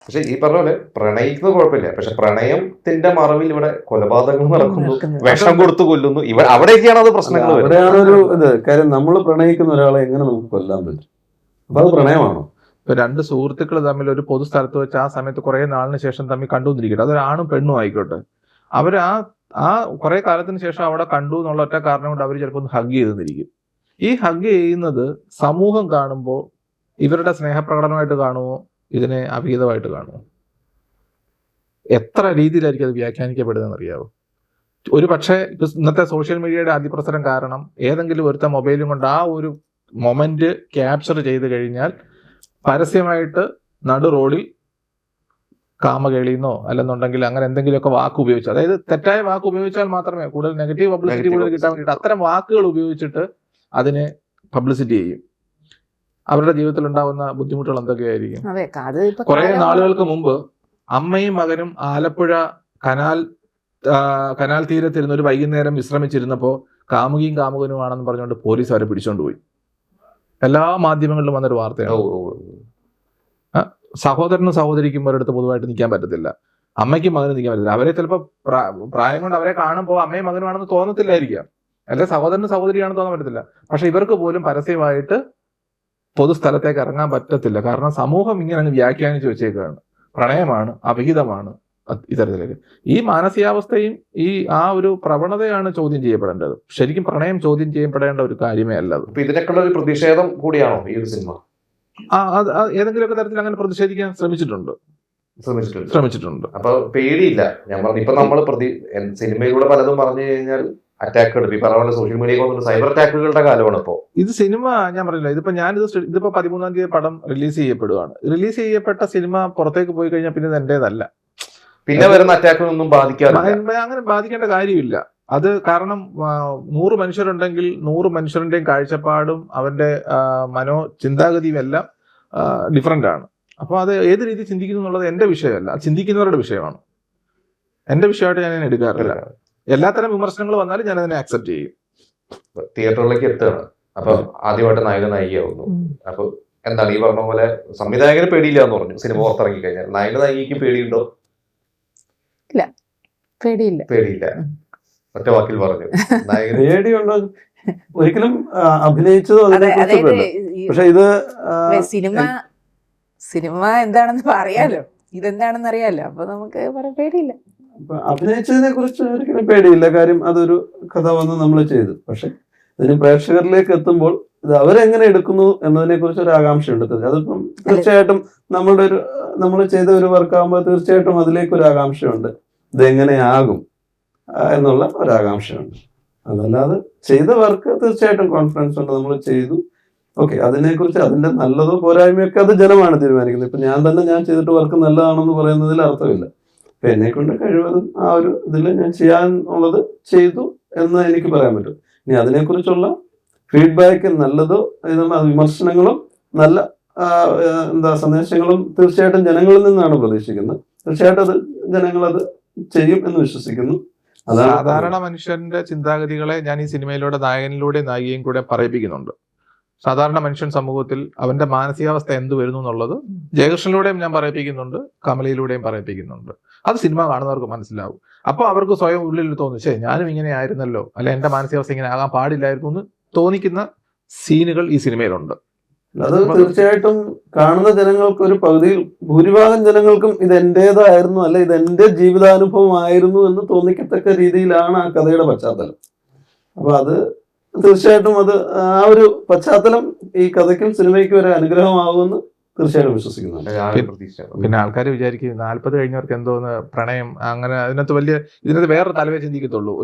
പക്ഷെ ഈ പറഞ്ഞ പോലെ പ്രണയിക്കുന്നത് കുഴപ്പമില്ല, പക്ഷെ പ്രണയത്തിന്റെ മറവിൽ ഇവിടെ കൊലപാതകങ്ങൾ നടക്കുന്നു, വിഷം കൊടുത്തു കൊല്ലുന്നു. അവിടെയൊക്കെയാണ് അത് പ്രശ്നങ്ങൾ വരുന്നത്. അവിടെയാണ് ഒരു ഇത്. കാര്യം നമ്മൾ പ്രണയിക്കുന്ന ഒരാളെ എങ്ങനെ നമുക്ക് കൊല്ലാൻ പറ്റും? അപ്പൊ അത് പ്രണയമാണോ? ഇപ്പൊ രണ്ട് സുഹൃത്തുക്കൾ തമ്മിൽ ഒരു പൊതു സ്ഥലത്ത് വെച്ച് ആ സമയത്ത് കുറെ നാളിന് ശേഷം തമ്മിൽ കണ്ടുവന്നിരിക്കട്ടെ, അതൊരു ആണും പെണ്ണും ആയിക്കോട്ടെ, അവർ ആ കുറെ കാലത്തിന് ശേഷം അവിടെ കണ്ടു എന്നുള്ള ഒറ്റ കാരണം കൊണ്ട് അവർ ചിലപ്പോൾ ഒന്ന് ഹഗ് ചെയ്തെന്നിരിക്കും. ഈ ഹഗ് ചെയ്യുന്നത് സമൂഹം കാണുമ്പോൾ ഇവരുടെ സ്നേഹപ്രകടനമായിട്ട് കാണുമോ, ഇതിനെ അവിഹിതമായിട്ട് കാണുമോ? എത്ര രീതിയിലായിരിക്കും അത് വ്യാഖ്യാനിക്കപ്പെടുന്നതെന്ന് അറിയാവോ? ഒരു പക്ഷേ ഇന്നത്തെ സോഷ്യൽ മീഡിയയുടെ അതിപ്രസരം കാരണം ഏതെങ്കിലും ഒരുത്ത മൊബൈലും കൊണ്ട് ആ ഒരു മൊമെന്റ് ക്യാപ്ചർ ചെയ്ത് കഴിഞ്ഞാൽ പരസ്യമായിട്ട് നടു റോഡിൽ കാമകേളിന്നോ അല്ലെന്നുണ്ടെങ്കിൽ അങ്ങനെ എന്തെങ്കിലുമൊക്കെ വാക്ക് ഉപയോഗിച്ച്, അതായത് തെറ്റായ വാക്ക് ഉപയോഗിച്ചാൽ മാത്രമേ കൂടുതൽ നെഗറ്റീവ് പബ്ലിസിറ്റി കൂടുതൽ കിട്ടാൻ വേണ്ടിയിട്ട് അത്തരം വാക്കുകൾ ഉപയോഗിച്ചിട്ട് അതിനെ പബ്ലിസിറ്റി ചെയ്യും. അവരുടെ ജീവിതത്തിൽ ഉണ്ടാവുന്ന ബുദ്ധിമുട്ടുകൾ എന്തൊക്കെയായിരിക്കും? കുറെ നാളുകൾക്ക് മുമ്പ് അമ്മയും മകനും ആലപ്പുഴ കനാൽ തീരത്തിരുന്ന് ഒരു വൈകുന്നേരം വിശ്രമിച്ചിരുന്നപ്പോൾ കാമുകിയും കാമുകനുമാണെന്ന് പറഞ്ഞുകൊണ്ട് പോലീസ് അവരെ പിടിച്ചോണ്ടുപോയി. എല്ലാ മാധ്യമങ്ങളിലും വന്നൊരു വാർത്തയാണ്. സഹോദരനും സഹോദരിക്കും ഒരിടത്ത് പൊതുവായിട്ട് നിൽക്കാൻ പറ്റത്തില്ല, അമ്മയ്ക്കും മകനും നിൽക്കാൻ പറ്റത്തില്ല. അവരെ ചിലപ്പോൾ പ്രായം കൊണ്ട് അവരെ കാണുമ്പോൾ അമ്മയും മകനുമാണെന്ന് തോന്നത്തില്ലായിരിക്കാം, അല്ലെ സഹോദരനും സഹോദരിയാണെന്ന് തോന്നാൻ പറ്റത്തില്ല. പക്ഷെ ഇവർക്ക് പോലും പരസ്യമായിട്ട് പൊതുസ്ഥലത്തേക്ക് ഇറങ്ങാൻ പറ്റത്തില്ല. കാരണം സമൂഹം ഇങ്ങനെ അങ്ങ് വ്യാഖ്യാനിച്ചു വെച്ചേക്കാണ്, പ്രണയമാണ്, അവിഹിതമാണ്, ഇത്തരത്തിലേക്ക്. ഈ മാനസികാവസ്ഥയും ഈ ആ ഒരു പ്രവണതയാണ് ചോദ്യം ചെയ്യപ്പെടേണ്ടത്. ശരിക്കും പ്രണയം ചോദ്യം ചെയ്യപ്പെടേണ്ട ഒരു കാര്യമേ അല്ല അത്. ഇതിനൊക്കെയുള്ള ഒരു പ്രതിഷേധം കൂടിയാണോ ഈ ഒരു സിനിമ? ഏതെങ്കിലുമൊക്കെ തരത്തിൽ അങ്ങനെ പ്രതിഷേധിക്കാൻ ശ്രമിച്ചിട്ടുണ്ട്. അപ്പൊ പേടിയില്ല. ഞാൻ പറഞ്ഞു, ഇപ്പൊ നമ്മൾ സിനിമയിലൂടെ പലതും പറഞ്ഞു കഴിഞ്ഞാൽ അറ്റാക്കുകൾ, ഈ പറഞ്ഞ സോഷ്യൽ മീഡിയ സൈബർ അറ്റാക്കുകളുടെ കാലമാണ് ഇപ്പോ. ഇത് സിനിമ ഞാൻ പറഞ്ഞില്ല, ഇതിപ്പോ 13-ാം തീയതി പടം റിലീസ് ചെയ്യപ്പെടുവാണ്. റിലീസ് ചെയ്യപ്പെട്ട സിനിമ പുറത്തേക്ക് പോയി കഴിഞ്ഞാൽ പിന്നെ ഇത് എന്റേതല്ല, പിന്നെ വരുന്ന അറ്റാക്കുകളൊന്നും അങ്ങനെ ബാധിക്കേണ്ട കാര്യമില്ല. അത് കാരണം 100 മനുഷ്യരുണ്ടെങ്കിൽ 100 മനുഷ്യരുടെയും കാഴ്ചപ്പാടും അവന്റെ ചിന്താഗതിയും എല്ലാം ഡിഫറെന്റ് ആണ്. അപ്പൊ അത് ഏത് രീതി ചിന്തിക്കുന്നു എന്നുള്ളത് എന്റെ വിഷയമല്ല, ചിന്തിക്കുന്നവരുടെ വിഷയമാണ്. എന്റെ വിഷയമായിട്ട് ഞാൻ എടുക്കാറില്ല. എല്ലാത്തരം വിമർശനങ്ങൾ വന്നാലും ഞാൻ അതിനെ അക്സെപ്റ്റ് ചെയ്യും. തിയേറ്ററിലേക്ക് എത്തുകയാണ്, അപ്പൊ ആദ്യമായിട്ട് നായികയാവുന്നു. അപ്പൊ എന്താണ് ഈ പറഞ്ഞ പോലെ സംവിധായകന് പേടിയില്ല എന്ന് പറഞ്ഞു. സിനിമ പുറത്തിറങ്ങി കഴിഞ്ഞാൽ നായികയ്ക്ക് പേടിയുണ്ടോ? ഇല്ല, പേടിയില്ല. ഒറ്റ വാക്കിൽ പറഞ്ഞു. പേടിയുണ്ടോ? ഒരിക്കലും അഭിനയിച്ചതോ പക്ഷെ ഇത് സിനിമ എന്താണെന്ന് പറയാലോ, ഇതെന്താണെന്ന് അറിയാലോ, അപ്പൊ നമുക്ക് പേടിയില്ല. അഭിനയിച്ചതിനെ കുറിച്ച് ഒരിക്കലും പേടിയില്ല. കാര്യം അതൊരു കഥ വന്ന് നമ്മൾ ചെയ്തു. പക്ഷെ ഇതിന് പ്രേക്ഷകരിലേക്ക് എത്തുമ്പോൾ ഇത് അവരെങ്ങനെ എടുക്കുന്നു എന്നതിനെ കുറിച്ച് ഒരു ആകാംക്ഷയുണ്ട്. അതിപ്പം തീർച്ചയായിട്ടും നമ്മൾ ചെയ്ത ഒരു വർക്കാകുമ്പോൾ തീർച്ചയായിട്ടും അതിലേക്ക് ഒരു ആകാംക്ഷയുണ്ട്, ഇതെങ്ങനെയാകും എന്നുള്ള ഒരാകാംക്ഷയുണ്ട്. അതല്ലാതെ ചെയ്ത വർക്ക് തീർച്ചയായിട്ടും കോൺഫിഡൻസ് ഉണ്ട്, നമ്മൾ ചെയ്തു. ഓക്കെ, അതിനെക്കുറിച്ച് അതിന്റെ നല്ലതോ പോരായ്മയൊക്കെ അത് ജനമാണ് തീരുമാനിക്കുന്നത്. ഇപ്പൊ ഞാൻ ചെയ്തിട്ട് വർക്ക് നല്ലതാണെന്ന് പറയുന്നതിൽ അർത്ഥമില്ല. അപ്പൊ എന്നെ കൊണ്ട് കഴിവതും ആ ഒരു ഇതിൽ ഞാൻ ചെയ്യാനുള്ളത് ചെയ്തു എന്ന് എനിക്ക് പറയാൻ പറ്റും. ഇനി അതിനെക്കുറിച്ചുള്ള ഫീഡ്ബാക്ക് നല്ലതോ വിമർശനങ്ങളും നല്ല സന്ദേശങ്ങളും തീർച്ചയായിട്ടും ജനങ്ങളിൽ നിന്നാണ് പ്രതീക്ഷിക്കുന്നത്. തീർച്ചയായിട്ടും അത് ജനങ്ങളത് ചെയ്യും എന്ന് വിശ്വസിക്കുന്നു. സാധാരണ മനുഷ്യന്റെ ചിന്താഗതികളെ ഞാൻ ഈ സിനിമയിലൂടെ നായകനിലൂടെ നായികയും കൂടെ പറയിപ്പിക്കുന്നുണ്ട്. സാധാരണ മനുഷ്യൻ സമൂഹത്തിൽ അവന്റെ മാനസികാവസ്ഥ എന്ത് വരുന്നു എന്നുള്ളത് ജയകൃഷ്ണനിലൂടെയും ഞാൻ പറയിപ്പിക്കുന്നുണ്ട്, കമലയിലൂടെയും പറയിപ്പിക്കുന്നുണ്ട്. അത് സിനിമ കാണുന്നവർക്ക് മനസ്സിലാവും. അപ്പോൾ അവർക്ക് സ്വയം ഉള്ളിൽ തോന്നും, ഞാനും ഇങ്ങനെ ആയിരുന്നല്ലോ, അല്ലെ എന്റെ മാനസികാവസ്ഥ ഇങ്ങനെ ആകാൻ പാടില്ലായിരുന്നു എന്ന് തോന്നിക്കുന്ന സീനുകൾ ഈ സിനിമയിലുണ്ട്. അത് തീർച്ചയായിട്ടും കാണുന്ന ജനങ്ങൾക്ക് ഒരു പകുതിയിൽ ഭൂരിഭാഗം ജനങ്ങൾക്കും ഇത് എന്റേതായിരുന്നു, അല്ലെ ഇത് എന്റെ ജീവിതാനുഭവമായിരുന്നു എന്ന് തോന്നിക്കത്തക്ക രീതിയിലാണ് ആ കഥയുടെ പശ്ചാത്തലം. അപ്പൊ അത് തീർച്ചയായിട്ടും അത് ആ ഒരു പശ്ചാത്തലം ഈ കഥയ്ക്കും സിനിമയ്ക്കും ഒരു അനുഗ്രഹമാകുമെന്ന് തീർച്ചയായിട്ടും വിശ്വസിക്കുന്നുണ്ട്. പിന്നെ ആൾക്കാർ വിചാരിക്കും 40 കഴിഞ്ഞവർക്ക് എന്തോന്ന് പ്രണയം, അങ്ങനെ ഇതിനകത്ത് വേറൊരു തലവേ ചിന്തിക്കത്തുള്ളൂ.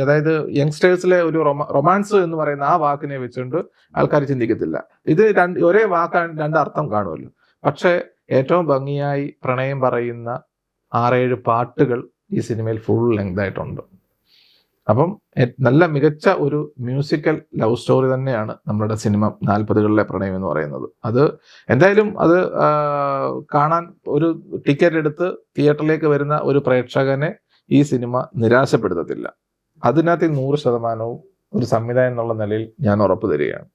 അതായത് യങ്സ്റ്റേഴ്സിലെ ഒരു റൊമാൻസ് എന്ന് പറയുന്ന ആ വാക്കിനെ വെച്ചുകൊണ്ട് ആൾക്കാർ ചിന്തിക്കത്തില്ല. ഇത് ഒരേ വാക്കാണ്, 2 അർത്ഥം കാണുമല്ലോ. പക്ഷെ ഏറ്റവും ഭംഗിയായി പ്രണയം പറയുന്ന 6-7 പാട്ടുകൾ ഈ സിനിമയിൽ ഫുൾ ലെങ്ത് ആയിട്ടുണ്ട്. അപ്പം നല്ല മികച്ച ഒരു മ്യൂസിക്കൽ ലവ് സ്റ്റോറി തന്നെയാണ് നമ്മുടെ സിനിമ 40കളിലെ പ്രണയം എന്ന് പറയുന്നത്. അത് എന്തായാലും അത് കാണാൻ ഒരു ടിക്കറ്റ് എടുത്ത് തിയേറ്ററിലേക്ക് വരുന്ന ഒരു പ്രേക്ഷകനെ ഈ സിനിമ നിരാശപ്പെടുത്തത്തില്ല. അതിനകത്ത് 100% ഒരു സംവിധായകൻ എന്നുള്ള നിലയിൽ ഞാൻ ഉറപ്പ് തരികയാണ്.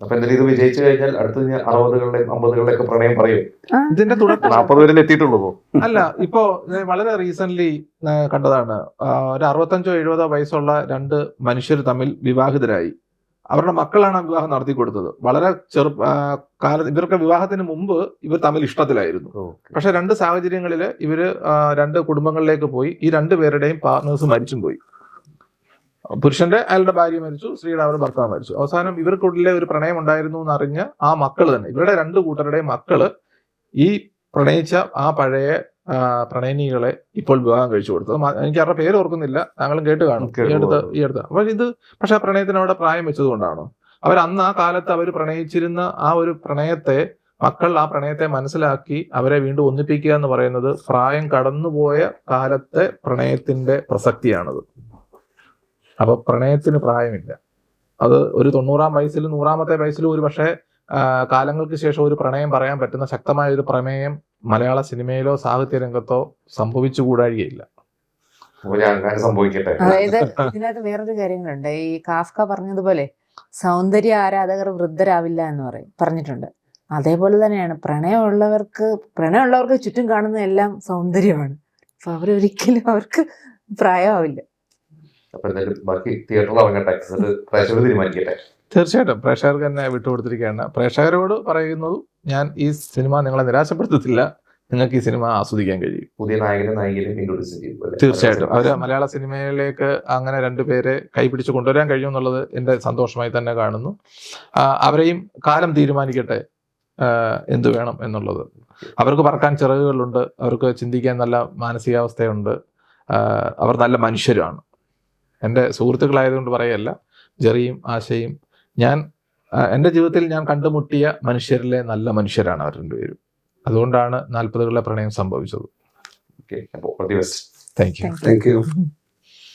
അപ്പൊ എന്തായാലും ഇത് വിജയിച്ചു കഴിഞ്ഞാൽ അടുത്ത് 60കളുടെയും 50കളുടെയും ഒക്കെ പ്രണയം പറയും. ഇതിന്റെ തുടക്കം 40 വരെ എത്തിയിട്ടുള്ളൂ. അല്ല, ഇപ്പോ വളരെ റീസെന്റ് കണ്ടതാണ്. ഒരു 65-70 വയസ്സുള്ള രണ്ട് മനുഷ്യർ തമ്മിൽ വിവാഹിതരായി. അവരുടെ മക്കളാണ് വിവാഹം നടത്തി കൊടുത്തത്. വളരെ കാലത്ത് ഇവർക്ക് വിവാഹത്തിന് മുമ്പ് ഇവർ തമ്മിൽ ഇഷ്ടത്തിലായിരുന്നു. പക്ഷെ രണ്ട് സാഹചര്യങ്ങളിൽ ഇവര് രണ്ട് കുടുംബങ്ങളിലേക്ക് പോയി. ഈ രണ്ടുപേരുടെയും പാർട്ട്നേഴ്സ് മരിച്ചും പോയി. പുരുഷന്റെ അയാളുടെ ഭാര്യ മരിച്ചു, സ്ത്രീയുടെ അവരുടെ ഭർത്താവ് മരിച്ചു. അവസാനം ഇവർക്കുള്ളിലെ ഒരു പ്രണയം ഉണ്ടായിരുന്നു എന്നറിഞ്ഞ ആ മക്കൾ തന്നെ, ഇവരുടെ രണ്ട് കൂട്ടരുടെയും മക്കള് ഈ പ്രണയിച്ച ആ പഴയ പ്രണയിനികളെ ഇപ്പോൾ വിവാഹം കഴിച്ചു കൊടുത്തത്. എനിക്ക് അവരുടെ പേര് ഓർക്കുന്നില്ല, താങ്കളും കേട്ട് കാണും ഈ അടുത്ത്. അപ്പൊ ഇത് പക്ഷെ ആ പ്രണയത്തിന് അവിടെ പ്രായം വെച്ചത് കൊണ്ടാണോ? അവർ അന്ന് ആ കാലത്ത് അവർ പ്രണയിച്ചിരുന്ന ആ ഒരു പ്രണയത്തെ മക്കൾ ആ പ്രണയത്തെ മനസ്സിലാക്കി അവരെ വീണ്ടും ഒന്നിപ്പിക്കുക എന്ന് പറയുന്നത് പ്രായം കടന്നുപോയ കാലത്തെ പ്രണയത്തിന്റെ പ്രസക്തിയാണത്. അപ്പൊ പ്രണയത്തിന് പ്രായമില്ല. അത് ഒരു 90-ാം വയസ്സിലും 100-ാമത്തെ വയസ്സിലും ഒരു പക്ഷേ കാലങ്ങൾക്ക് ശേഷം ഒരു പ്രണയം പറയാൻ പറ്റുന്ന ശക്തമായ ഒരു പ്രമേയം മലയാള സിനിമയിലോ സാഹിത്യ രംഗത്തോ സംഭവിച്ചുകൂടാഴികയില്ല. സംഭവിക്കട്ടെ. അതായത് ഇതിനകത്ത് വേറൊരു കാര്യങ്ങളുണ്ട്. ഈ കാഫ്ക പറഞ്ഞതുപോലെ സൗന്ദര്യ ആരാധകർ വൃദ്ധരാവില്ല എന്ന് പറഞ്ഞിട്ടുണ്ട്. അതേപോലെ തന്നെയാണ് പ്രണയമുള്ളവർക്ക് ചുറ്റും കാണുന്ന എല്ലാം സൗന്ദര്യമാണ്. അപ്പൊ അവരൊരിക്കലും അവർക്ക് പ്രായമാവില്ല. അപ്പൊ എന്തായാലും ബാക്കി തിയേറ്ററിൽ ഇറങ്ങട്ടെ, പ്രേക്ഷകർ തീരുമാനിക്കട്ടെ. തീർച്ചയായിട്ടും പ്രേക്ഷകർക്ക് തന്നെ വിട്ടുകൊടുത്തിരിക്കുകയാണ്. പ്രേക്ഷകരോട് പറയുന്നത്, ഞാൻ ഈ സിനിമ നിങ്ങളെ നിരാശപ്പെടുത്തത്തില്ല, നിങ്ങൾക്ക് ഈ സിനിമ ആസ്വദിക്കാൻ കഴിയും. പുതിയ നായകനെയും ഇൻട്രൊഡ്യൂസ് ചെയ്യും. തീർച്ചയായിട്ടും അവര് മലയാള സിനിമയിലേക്ക് അങ്ങനെ രണ്ടുപേരെ കൈപിടിച്ച് കൊണ്ടുവരാൻ കഴിയും എന്നുള്ളത് എൻ്റെ സന്തോഷമായി തന്നെ കാണുന്നു. അവരെയും കാലം തീരുമാനിക്കട്ടെ എന്തു വേണം എന്നുള്ളത്. അവർക്ക് പറക്കാൻ ചിറകുകളുണ്ട്, അവർക്ക് ചിന്തിക്കാൻ നല്ല മാനസികാവസ്ഥയുണ്ട്, അവർ നല്ല മനുഷ്യരാണ്. എൻ്റെ സുഹൃത്തുക്കളായതുകൊണ്ട് പറയല്ല, ജെറിയും ആശയും എൻ്റെ ജീവിതത്തിൽ ഞാൻ കണ്ടുമുട്ടിയ മനുഷ്യരിലെ നല്ല മനുഷ്യരാണ് അവർ രണ്ടുപേരും. അതുകൊണ്ടാണ് 40കളിലെ പ്രണയം സംഭവിച്ചത്. ഓക്കെ, അപ്പോൾ താങ്ക് യു. Thank you.